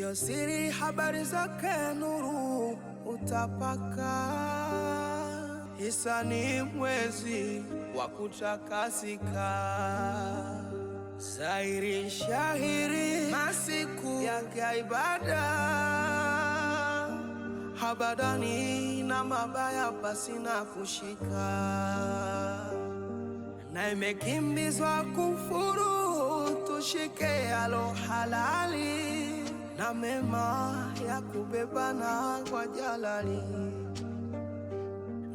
Sio siri habari zake nuru utapaka. Isa ni mwezi wa kutakasika. Zairi shahiri masiku ya ibada. Habadani na mabaya pasina kushika. Na imekimbizwa kufuru tushike alo halali. Na mema ya kubebana kwa jalali.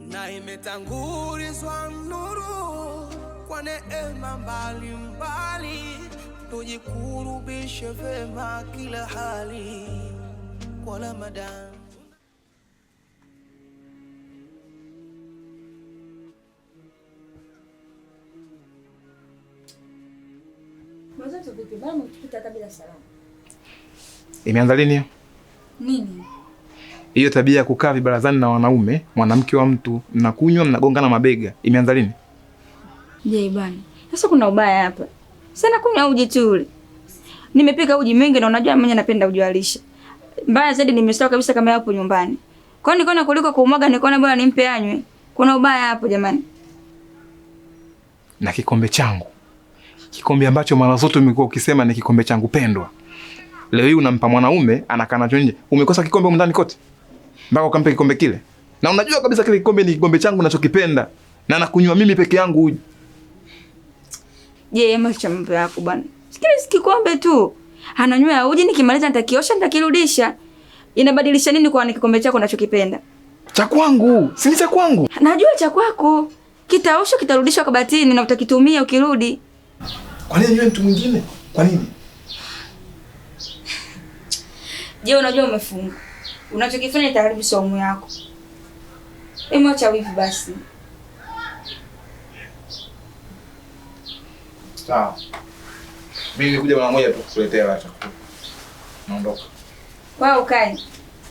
Na imetangulizwa nuru kwa neema mbalimbali. Tujikurubishe vema kila hali kwa Ramadhani. Mwanzo vipi? Bana mtupita kabla salamu. Imeanza lini? Nini? Hiyo tabia ya kukaa vibarazani na wanaume, mwanamke wa mtu, mnakunywa mnagongana mabega. Imeanza lini? Je, bana. Sasa kuna ubaya hapa. Sana kunywa uji tu ule. Nimepika uji mwingi na unajua mimi napenda uji wa lishe. Mbaya zaidi nimesahau kabisa kama hapo nyumbani. Kwa nini nikaona kuliko kumwaga nikaona bora nimpe anywe. Kuna ubaya hapo jamani. Na kikombe changu. Kikombe ambacho mara zote umekuwa ukisema ni kikombe changu pendwa. Leo hii unampa mwanaume anakaa nacho nje. Umekosa kikombe huko ndani kote. Mpaka ukampa kikombe kile. Na unajua kabisa kile kikombe ni kikombe changu ninachokipenda. Na nakunywa mimi peke yangu uji. Je, macho mambo yako bwana. Sikile kikombe tu. Ananywa uji nikimaliza nitakiosha nitakirudisha. Inabadilisha nini kwa kikombe chako unachokipenda? Cha kwangu, si ni cha kwangu. Najua cha kwako. Kitaosha kitarudishwa kabatini na utakitumia ukirudi. Kwa nini mtu mwingine? Kwa nini? Je, unajua umefunga. Unachokifanya itaharibu saumu yako. Hebu acha wivu basi. Sawa. Mimi nikuja mara moja tu kukuletea la chakula. Naondoka. Wao ukae.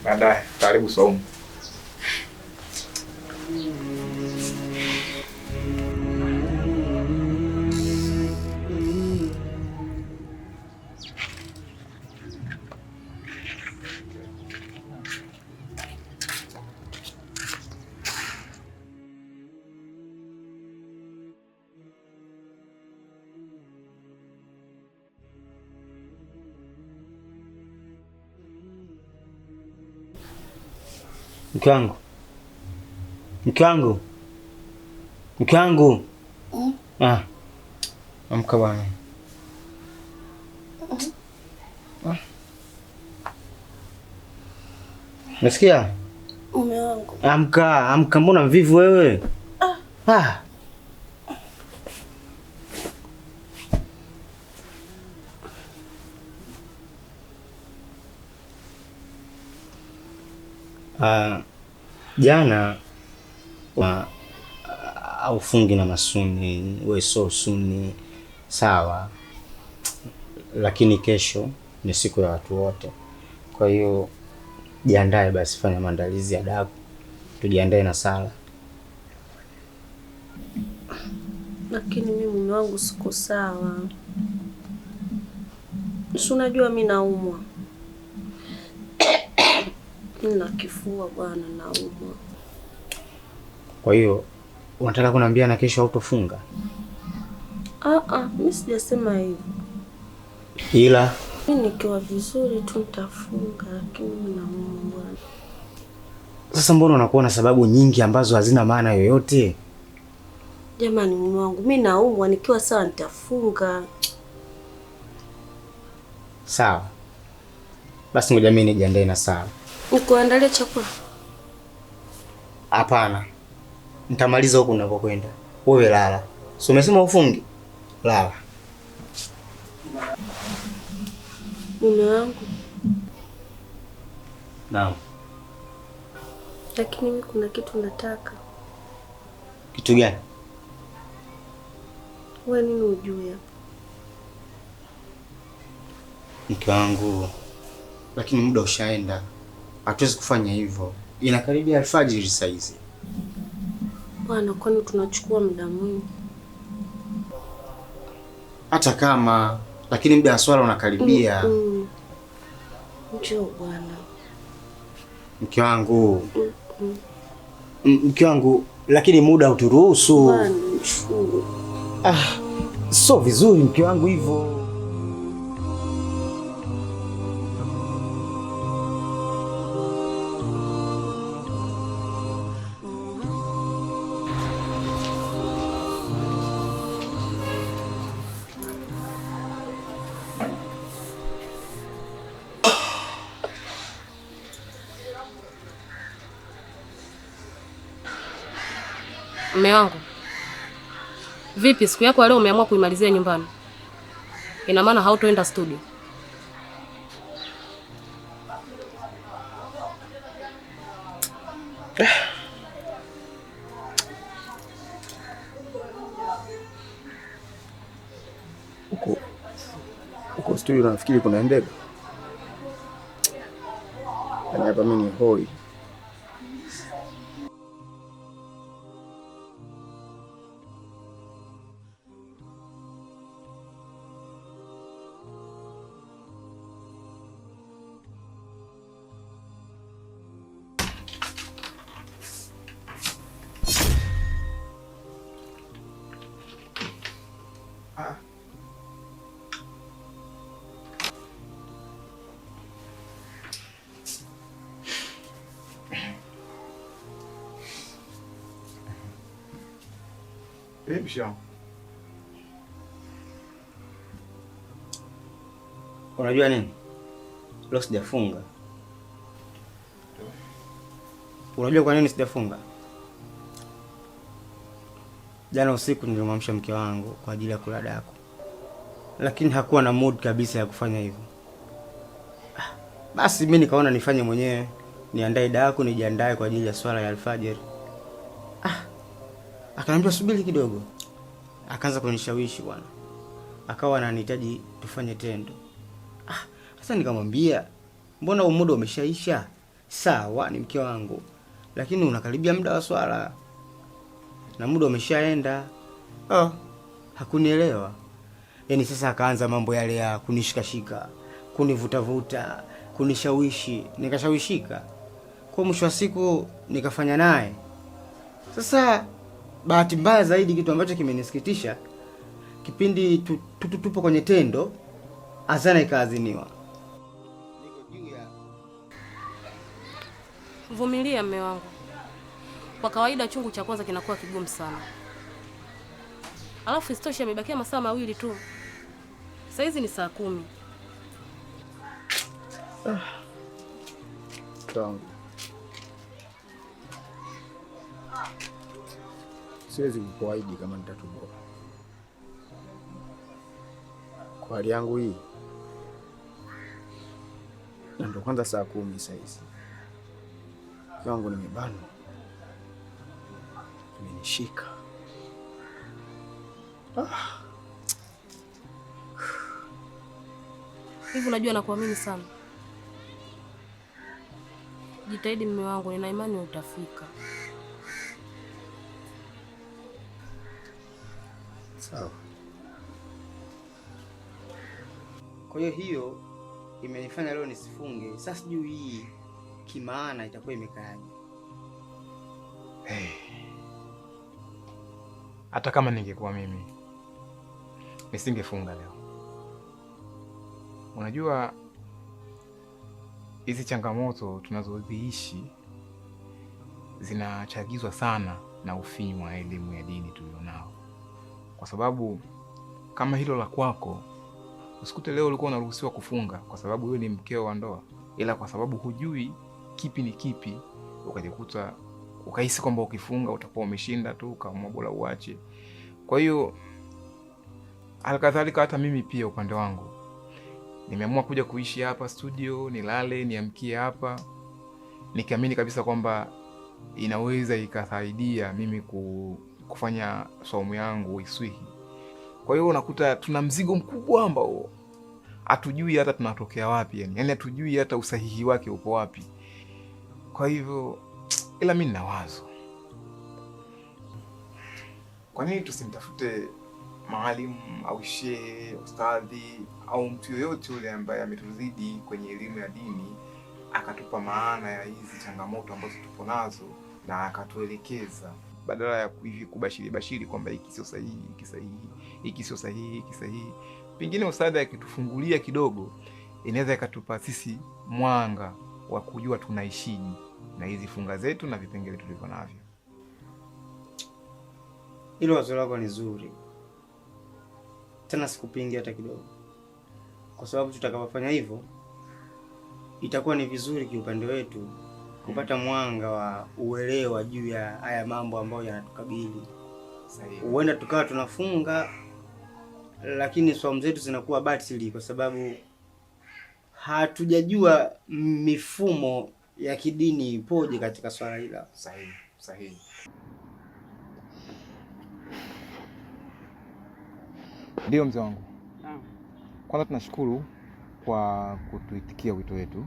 Baadaye, karibu saumu. Mke wangu. Amka bwana. Nasikia? Mume wangu. Amka, mbona mvivu wewe? Jana aufungi na masuni, wewe so suni, sawa. Lakini kesho ni siku ya watu wote. Kwa hiyo jiandae basi, fanya maandalizi ya daku. Tujiandae na sala. Lakini mimi mume wangu siko sawa. Si unajua mimi naumwa. Nina kifua bwana, naumwa. Kwa hiyo unataka kuniambia na kesho hautofunga? Mimi sijasema hivyo. Ila mimi nikiwa vizuri tu nitafunga, lakini mimi naumwa bwana. Sasa mbona unakuwa na sababu nyingi ambazo hazina maana yoyote? Jamani mume wangu, mimi naumwa, nikiwa sawa nitafunga. Sawa. Basi ngoja mimi nijiandae na sala. Nikuandalie chakula? Hapana. Nitamaliza huko ninapokwenda. Wewe lala. Si umesema ufungi? Lala. Mume wangu. Naam. Lakini mimi kuna kitu nataka. Kitu gani? Wewe nini ujue hapa? Mke wangu. Lakini muda ushaenda. Hatuwezi kufanya hivyo. Inakaribia alfajiri saa hizi. Bwana, kwani tunachukua muda mwingi? Hata kama, lakini muda wa swala unakaribia. Njoo bwana. Mke wangu. Mke wangu, lakini muda uturuhusu. Bwana, mshukuru. So vizuri mke wangu hivyo. Mume wangu, vipi siku yako leo umeamua kuimalizia nyumbani? Ina maana hautoenda studio? Uko studio nafikiri kuna ndege. Yaani hapa mimi ni hoi. Bisha. Unajua nini? Leo sijafunga. Unajua kwa nini sijafunga? Jana usiku nilimwamsha mke wangu kwa ajili ya kula daku. Lakini hakuwa na mood kabisa ya kufanya hivyo. Basi mimi nikaona nifanye mwenyewe, niandae daku, nijiandae kwa ajili ya swala ya alfajiri. Akaniambia subiri kidogo. Akaanza kunishawishi bwana. Akawa ananihitaji tufanye tendo. Sasa nikamwambia, mbona muda umeshaisha? Sawa, ni mke wangu, lakini unakaribia muda wa swala na muda umeshaenda. Hakunielewa. Yaani sasa akaanza mambo yale ya kunishikashika, kunivutavuta, kunishawishi, nikashawishika. Kwa mwisho wa siku nikafanya naye. Sasa bahati mbaya zaidi, kitu ambacho kimenisikitisha, kipindi tupo kwenye tendo, azana ikaaziniwa. Vumilia mume wangu. Kwa kawaida chungu cha kwanza kinakuwa kigumu sana. Alafu istosha imebakia masaa 2 tu. Sasa hizi ni saa 10. Tangu. Siwezi kukuahidi kama nitatoboa. Kwa hali yangu hii. Na ndo kwanza saa 10 sasa hizi. Yangu nimebanwa. Imenishika. Hivi unajua nakuamini sana. Jitahidi mume wangu, nina imani utafika. Sawa. Kwa hiyo imenifanya leo nisifunge. Sasa sijui hii kimaana itakuwa imekaaje. Hata kama ningekuwa mimi nisingefunga leo. Unajua hizi changamoto tunazoziishi zinachagizwa sana na ufinyu wa elimu ya dini tulionao. Kwa sababu kama hilo la kwako, usikute leo ulikuwa unaruhusiwa kufunga kwa sababu wewe ni mkeo wa ndoa, ila kwa sababu hujui kipi ni kipi, ukajikuta ukahisi kwamba ukifunga utakuwa umeshinda tu, ukaamua bora uache. Kwa hiyo halikadhalika hata mimi pia upande wangu nimeamua kuja kuishi hapa studio, nilale, niamkie hapa, nikiamini kabisa kwamba inaweza ikasaidia mimi kufanya saumu yangu iswihi. Kwa hiyo unakuta tuna mzigo mkubwa ambao hatujui hata tunatokea wapi, yani hatujui hata usahihi wake upo wapi. Kwa hivyo ila mimi nina wazo. Kwa nini tusimtafute mwalimu au shehe, ustadhi au mtu yoyote yule ambaye ametuzidi kwenye elimu ya dini akatupa maana ya hizi changamoto ambazo tupo nazo na akatuelekeza, badala ya hivi kubashiri bashiri kwamba hiki sio sahihi, hiki sahihi, hiki sio sahihi, hiki sahihi. Pengine ustadhi akitufungulia kidogo, inaweza ikatupa sisi mwanga wa kujua tunaishiji na hizi funga zetu na vipengele tulivyo navyo. Hilo wazo lako ni zuri, tena sikupingi hata kidogo, kwa sababu tutakapofanya hivyo itakuwa ni vizuri kiupande wetu kupata mwanga wa uelewa juu ya haya mambo ambayo yanatukabili. Huenda tukawa tunafunga lakini saumu zetu zinakuwa batili kwa sababu hatujajua mifumo ya kidini ipoje katika swala hila. Sahihi. Ndio mzee wangu. Kwanza tunashukuru kwa kutuitikia wito wetu.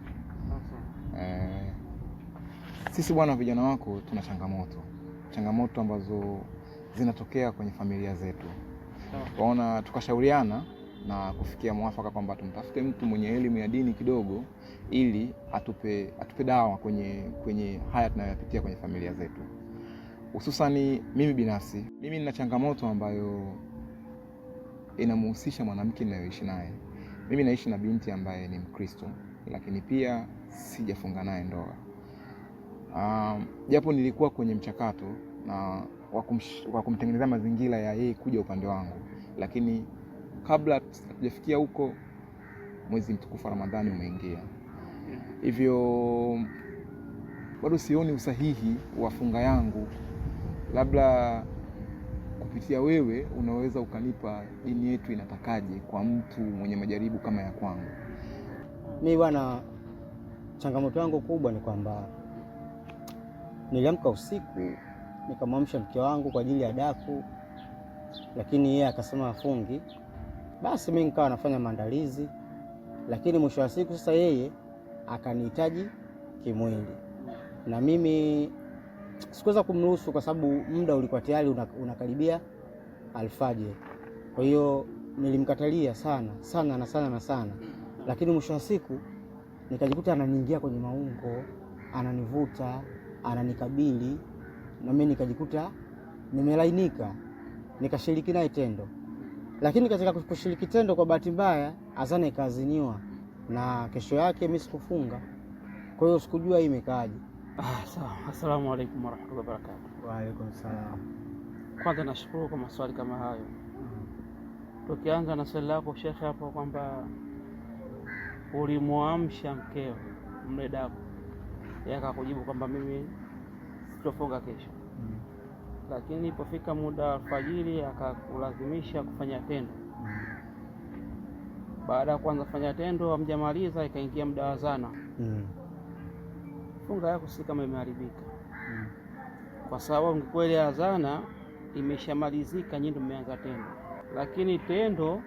Sisi bwana vijana wako tuna changamoto ambazo zinatokea kwenye familia zetu. Kwaona tukashauriana na kufikia mwafaka kwamba tumtafute mtu mwenye elimu ya dini kidogo ili atupe dawa kwenye haya tunayopitia kwenye familia zetu. Hususani mimi binafsi, mimi nina changamoto ambayo inamhusisha mwanamke ninayoishi naye. Mimi naishi na binti ambaye ni Mkristo, lakini pia sijafunga naye ndoa. Japo nilikuwa kwenye mchakato na wa kumtengenezea mazingira ya yeye kuja upande wangu, lakini kabla hatujafikia huko mwezi mtukufu Ramadhani umeingia. Hivyo bado sioni usahihi wa funga yangu. Labda kupitia wewe unaweza ukanipa dini yetu inatakaje kwa mtu mwenye majaribu kama ya kwangu. Mimi bwana, changamoto yangu kubwa ni kwamba niliamka usiku nikamwamsha mke wangu kwa ajili ya daku, lakini yeye akasema afungi. Basi mimi nikawa nafanya maandalizi, lakini mwisho wa siku sasa yeye akanihitaji kimwili, na mimi sikuweza kumruhusu kwa sababu muda ulikuwa tayari unakaribia alfajiri. Kwa hiyo nilimkatalia sana, lakini mwisho wa siku nikajikuta ananiingia kwenye maungo, ananivuta, ananikabili, na mimi nikajikuta nimelainika, nikashiriki naye tendo. Lakini katika kushiriki tendo, kwa bahati mbaya azana ikaaziniwa na kesho yake mimi sikufunga. Kwa hiyo sikujua hii imekaaje. Sawa. Assalamu alaykum warahmatullahi wabarakatuh. Wa alaykum salaam. Kwanza nashukuru kwa maswali kama hayo. Tukianza na swali lako shekhe hapo kwamba ulimwamsha mkeo mle daku, yeye akakujibu kwamba mimi sitofunga kesho. Lakini ilipofika muda wa alfajiri akakulazimisha kufanya tendo. Baada ya kuanza kufanya tendo hamjamaliza, ikaingia muda wa azana. Funga yako si kama imeharibika. Kwa sababu kweli azana imeshamalizika, nyinyi ndio mmeanza tendo. Lakini tendo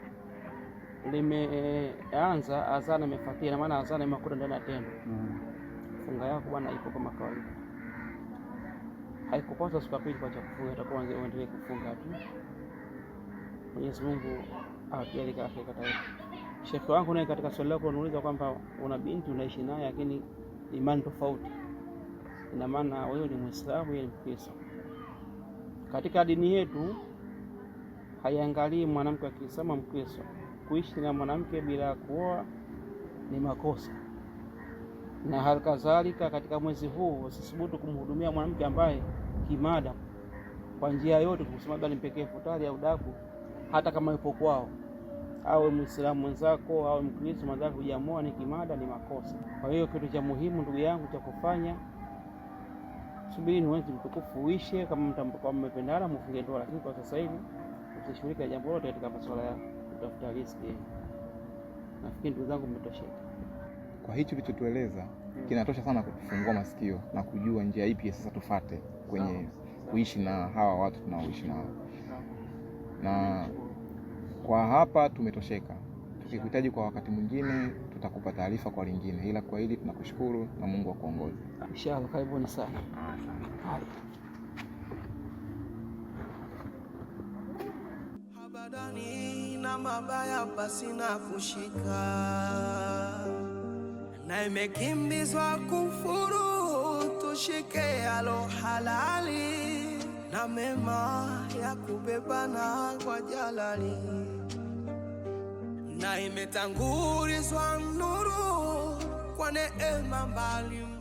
limeanza, azana imefuatia, na maana azana imekuwa ndani ya tendo. Funga yako bwana iko kama kawaida. Haikupata siku pili kwa kufunga, itakuwa uendelee kufunga tu. Mwenyezi Mungu akialika akhirata. Sheikh wangu naye katika swali lako unauliza kwamba una binti unaishi naye lakini imani tofauti. Ina maana wewe ni Muislamu, yeye ni Mkristo. Katika dini yetu haiangalii mwanamke wa Kiislamu Mkristo. Kuishi na mwanamke bila kuoa ni makosa. Na halikadhalika katika mwezi huu usisubutu kumhudumia mwanamke ambaye kimada kwa njia yote, kusema bali mpekee futari au daku, hata kama yupo kwao, awe Muislamu mwenzako au Mkristo mwenzako, kujamoa ni kimada, ni makosa. Kwa hiyo kitu cha muhimu ndugu yangu cha kufanya, subiri mwezi mtukufu uishe, kama mmependana mfunge ndoa, lakini kwa sasa hivi usishughulike na jambo lolote katika masuala ya kutafuta riziki. Nafikiri ndugu zangu mmetosheka. Kwa hicho kilichotueleza kinatosha sana kutufungua masikio na kujua njia ipi sasa tufate kwenye kuishi na hawa watu tunaoishi nao. Na kwa hapa tumetosheka. Tukikuhitaji kwa wakati mwingine tutakupa taarifa kwa lingine, ila kwa hili tunakushukuru na Mungu akuongoze. Inshallah, karibuni sana. ndani na mabaya pasina kushika, na imekimbizwa kufuru, tushike yalo halali na mema ya kubebana kwa jalali, na imetangulizwa nuru kwa neema mbali